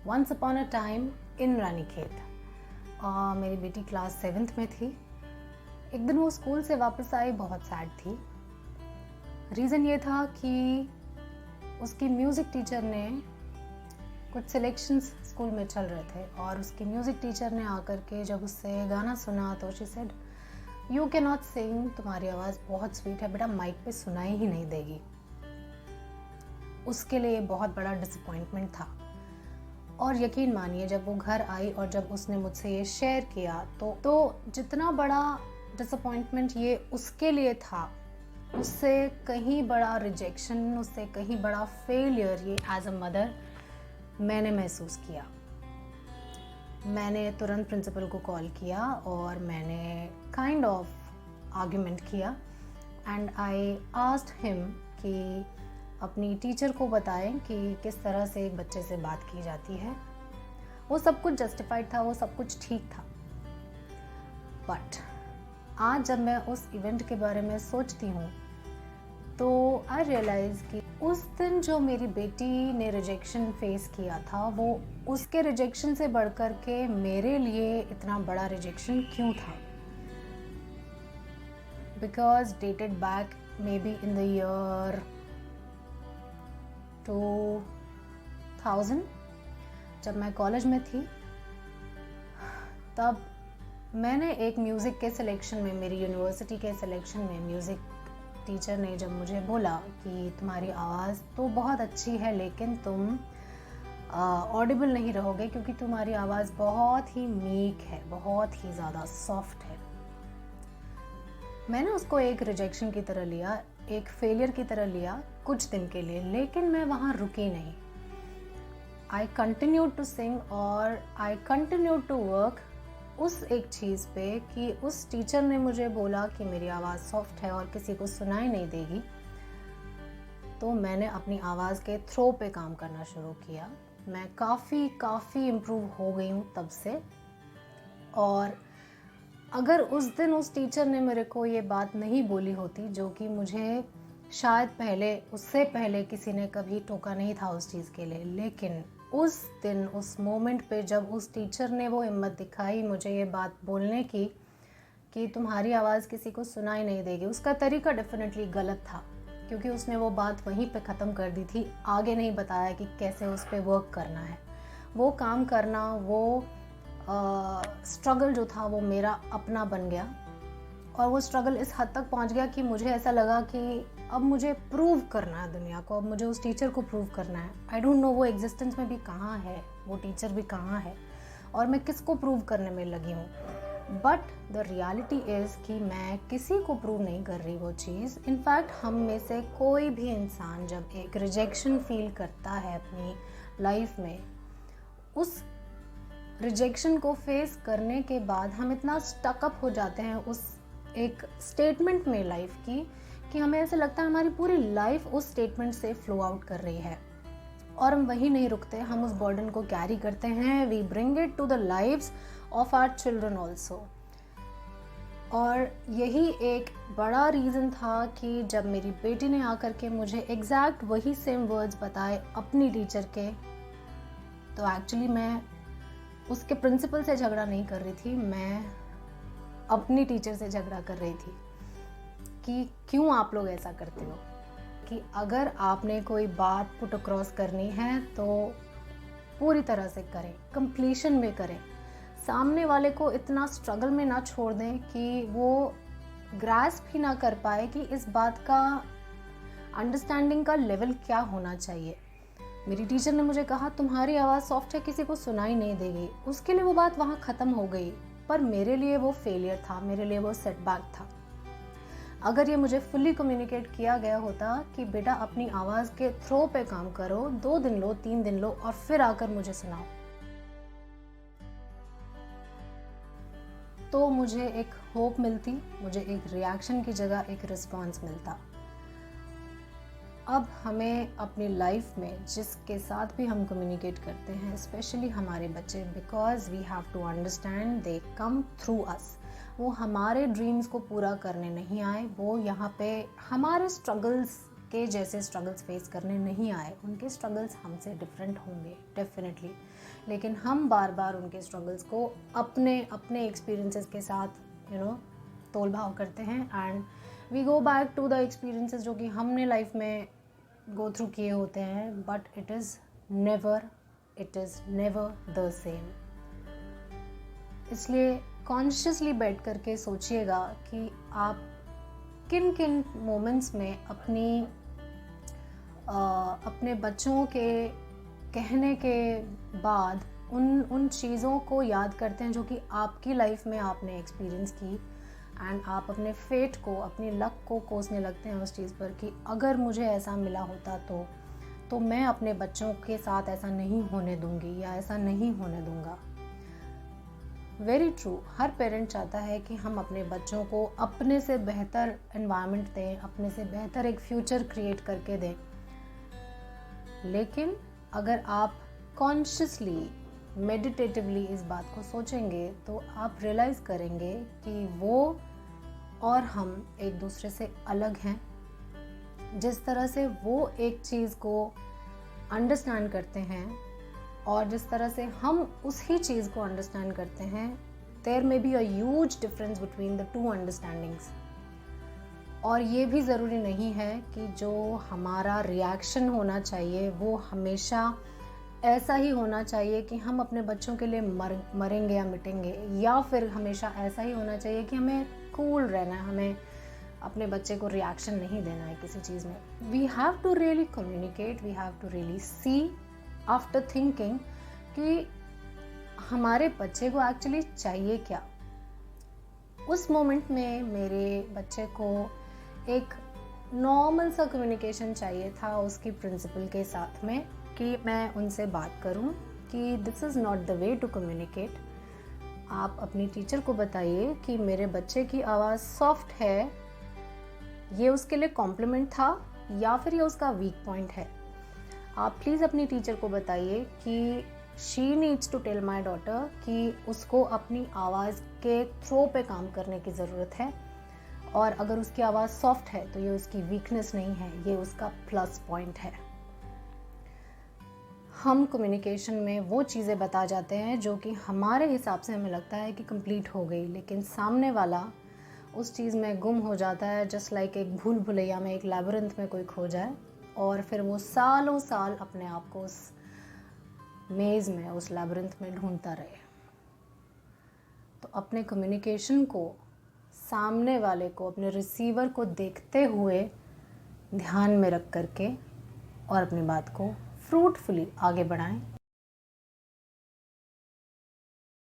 Once upon a time in Ranikhet. मेरी बेटी class 7th में थी। एक दिन वो स्कूल से वापस आई, बहुत सैड थी। रीज़न ये था कि उसकी म्यूज़िक टीचर ने, कुछ सिलेक्शंस स्कूल में चल रहे थे और उसकी म्यूज़िक टीचर ने आकर के जब उससे गाना सुना तो she said, you can not sing, तुम्हारी आवाज़ बहुत स्वीट है बेटा, माइक पे सुनाई ही नहीं देगी। उसके लिए बहुत बड़ा डिसअपॉइंटमेंट था। और यकीन मानिए, जब वो घर आई और जब उसने मुझसे ये शेयर किया तो जितना बड़ा डिसअपॉइंटमेंट ये उसके लिए था, उससे कहीं बड़ा रिजेक्शन, उससे कहीं बड़ा फेलियर ये एज अ मदर मैंने महसूस किया। मैंने तुरंत प्रिंसिपल को कॉल किया और मैंने काइंड ऑफ आर्ग्यूमेंट किया एंड आई आस्क्ड हिम कि अपनी टीचर को बताएं कि किस तरह से एक बच्चे से बात की जाती है। वो सब कुछ जस्टिफाइड था, वो सब कुछ ठीक था। बट आज जब मैं उस इवेंट के बारे में सोचती हूँ तो आई रियलाइज़ कि उस दिन जो मेरी बेटी ने रिजेक्शन फेस किया था, वो उसके रिजेक्शन से बढ़कर के मेरे लिए इतना बड़ा रिजेक्शन क्यों था? Because dated back may be in the year 2000, जब मैं कॉलेज में थी, तब मैंने एक म्यूज़िक के सिलेक्शन में, मेरी यूनिवर्सिटी के सिलेक्शन में, म्यूज़िक टीचर ने जब मुझे बोला कि तुम्हारी आवाज़ तो बहुत अच्छी है लेकिन तुम ऑडिबल नहीं रहोगे क्योंकि तुम्हारी आवाज़ बहुत ही मीक है, बहुत ही ज़्यादा सॉफ्ट है। मैंने उसको एक रिजेक्शन की तरह लिया, एक फेलियर की तरह लिया कुछ दिन के लिए, लेकिन मैं वहाँ रुकी नहीं। आई कंटिन्यूड टू सिंग और आई कंटिन्यूड टू वर्क उस एक चीज़ पे कि उस टीचर ने मुझे बोला कि मेरी आवाज़ सॉफ्ट है और किसी को सुनाई नहीं देगी, तो मैंने अपनी आवाज़ के थ्रो पे काम करना शुरू किया। मैं काफ़ी इम्प्रूव हो गई हूँ तब से। और अगर उस दिन उस टीचर ने मेरे को ये बात नहीं बोली होती, जो कि मुझे शायद पहले, उससे पहले किसी ने कभी टोका नहीं था उस चीज़ के लिए, लेकिन उस दिन, उस मोमेंट पे जब उस टीचर ने वो हिम्मत दिखाई मुझे ये बात बोलने की कि तुम्हारी आवाज़ किसी को सुनाई नहीं देगी, उसका तरीका डेफिनेटली गलत था क्योंकि उसने वो बात वहीं पे ख़त्म कर दी थी, आगे नहीं बताया कि कैसे उस पर वर्क करना है। वो काम करना, वो स्ट्रगल जो था वो मेरा अपना बन गया और वो स्ट्रगल इस हद तक पहुंच गया कि मुझे ऐसा लगा कि अब मुझे प्रूव करना है दुनिया को, अब मुझे उस टीचर को प्रूव करना है। आई डोंट नो वो एग्जिस्टेंस में भी कहाँ है, वो टीचर भी कहाँ है और मैं किसको प्रूव करने में लगी हूँ। बट द रियलिटी इज़ कि मैं किसी को प्रूव नहीं कर रही वो चीज़। इनफैक्ट हम में से कोई भी इंसान जब एक रिजेक्शन फील करता है अपनी लाइफ में, उस रिजेक्शन को फेस करने के बाद हम इतना स्टकअप हो जाते हैं उस एक स्टेटमेंट में लाइफ की कि हमें ऐसा लगता है हमारी पूरी लाइफ उस स्टेटमेंट से फ्लो आउट कर रही है। और हम वहीं नहीं रुकते, हम उस बर्डन को कैरी करते हैं, we bring it to the lives of our children also. और यही एक बड़ा रीज़न था कि जब मेरी बेटी ने आकर के मुझे एग्जैक्ट वही सेम वर्ड्स बताए अपनी टीचर के, तो एक्चुअली मैं उसके प्रिंसिपल से झगड़ा नहीं कर रही थी, मैं अपनी टीचर से झगड़ा कर रही थी कि क्यों आप लोग ऐसा करते हो, कि अगर आपने कोई बात पुट अक्रॉस करनी है तो पूरी तरह से करें, कंप्लीशन में करें, सामने वाले को इतना स्ट्रगल में ना छोड़ दें कि वो ग्रास्प ही ना कर पाए कि इस बात का अंडरस्टैंडिंग का लेवल क्या होना चाहिए। मेरी टीचर ने मुझे कहा तुम्हारी आवाज़ सॉफ्ट है, किसी को सुनाई नहीं देगी, उसके लिए वो बात वहाँ ख़त्म हो गई, पर मेरे लिए वो फेलियर था, मेरे लिए वो सेटबैक था। अगर ये मुझे फुल्ली कम्युनिकेट किया गया होता कि बेटा अपनी आवाज़ के थ्रो पे काम करो, 2 दिन लो, 3 दिन लो और फिर आकर मुझे सुनाओ, तो मुझे एक होप मिलती, मुझे एक रिएक्शन की जगह एक रिस्पॉन्स मिलता। अब हमें अपनी लाइफ में जिसके साथ भी हम कम्युनिकेट करते हैं, स्पेशली हमारे बच्चे, because we have to understand they come through us, वो हमारे ड्रीम्स को पूरा करने नहीं आए, वो यहाँ पे हमारे स्ट्रगल्स के जैसे स्ट्रगल्स फेस करने नहीं आए, उनके स्ट्रगल्स हमसे डिफरेंट होंगे डेफिनेटली, लेकिन हम बार बार उनके स्ट्रगल्स को अपने अपने एक्सपीरियंसेस के साथ तोल भाव करते हैं and we go back to the experiences जो कि हमने लाइफ में गो थ्रू किए होते हैं, but it is never the same. इसलिए कॉन्शियसली बैठ करके सोचिएगा कि आप किन किन मोमेंट्स में अपने बच्चों के कहने के बाद उन चीज़ों को याद करते हैं जो कि आपकी लाइफ में आपने एक्सपीरियंस की, एंड आप अपने फेट को, अपनी लक को कोसने लगते हैं उस चीज़ पर कि अगर मुझे ऐसा मिला होता तो मैं अपने बच्चों के साथ ऐसा नहीं होने दूंगी या ऐसा नहीं होने दूंगा। वेरी ट्रू, हर पेरेंट चाहता है कि हम अपने बच्चों को अपने से बेहतर एनवायरनमेंट दें, अपने से बेहतर एक फ्यूचर क्रिएट करके दें, लेकिन अगर आप कॉन्शियसली मेडिटेटिवली इस बात को सोचेंगे तो आप रियलाइज़ करेंगे कि वो और हम एक दूसरे से अलग हैं। जिस तरह से वो एक चीज़ को अंडरस्टैंड करते हैं और जिस तरह से हम उसी चीज़ को अंडरस्टैंड करते हैं, there may be a huge difference between the two understandings. और ये भी ज़रूरी नहीं है कि जो हमारा रिएक्शन होना चाहिए वो हमेशा ऐसा ही होना चाहिए कि हम अपने बच्चों के लिए मरेंगे या मिटेंगे, या फिर हमेशा ऐसा ही होना चाहिए कि हमें कूल रहना है, हमें अपने बच्चे को रिएक्शन नहीं देना है किसी चीज़ में। We have to really communicate, we have to really see after thinking कि हमारे बच्चे को एक्चुअली चाहिए क्या। उस मोमेंट में मेरे बच्चे को एक नॉर्मल सा कम्युनिकेशन चाहिए था उसकी प्रिंसिपल के साथ में, कि मैं उनसे बात करूं कि this is not the way to communicate. आप अपनी टीचर को बताइए कि मेरे बच्चे की आवाज़ सॉफ्ट है, ये उसके लिए कॉम्प्लीमेंट था या फिर ये उसका वीक पॉइंट है। आप प्लीज़ अपनी टीचर को बताइए कि she needs to tell my daughter कि उसको अपनी आवाज़ के थ्रो पे काम करने की ज़रूरत है, और अगर उसकी आवाज़ सॉफ्ट है तो ये उसकी वीकनेस नहीं है, ये उसका प्लस पॉइंट है। हम कम्युनिकेशन में वो चीज़ें बता जाते हैं जो कि हमारे हिसाब से हमें लगता है कि कंप्लीट हो गई, लेकिन सामने वाला उस चीज़ में गुम हो जाता है, जस्ट लाइक एक भूल भुलैया में, एक लैबिरिंथ में कोई खो जाए, और फिर वो सालों साल अपने आप को उस मेज़ में, उस लैबिरिंथ में ढूंढता रहे। तो अपने कम्युनिकेशन को, सामने वाले को, अपने रिसीवर को देखते हुए ध्यान में रख करके और अपनी बात को फ्रूटफुली आगे बढ़ाएं।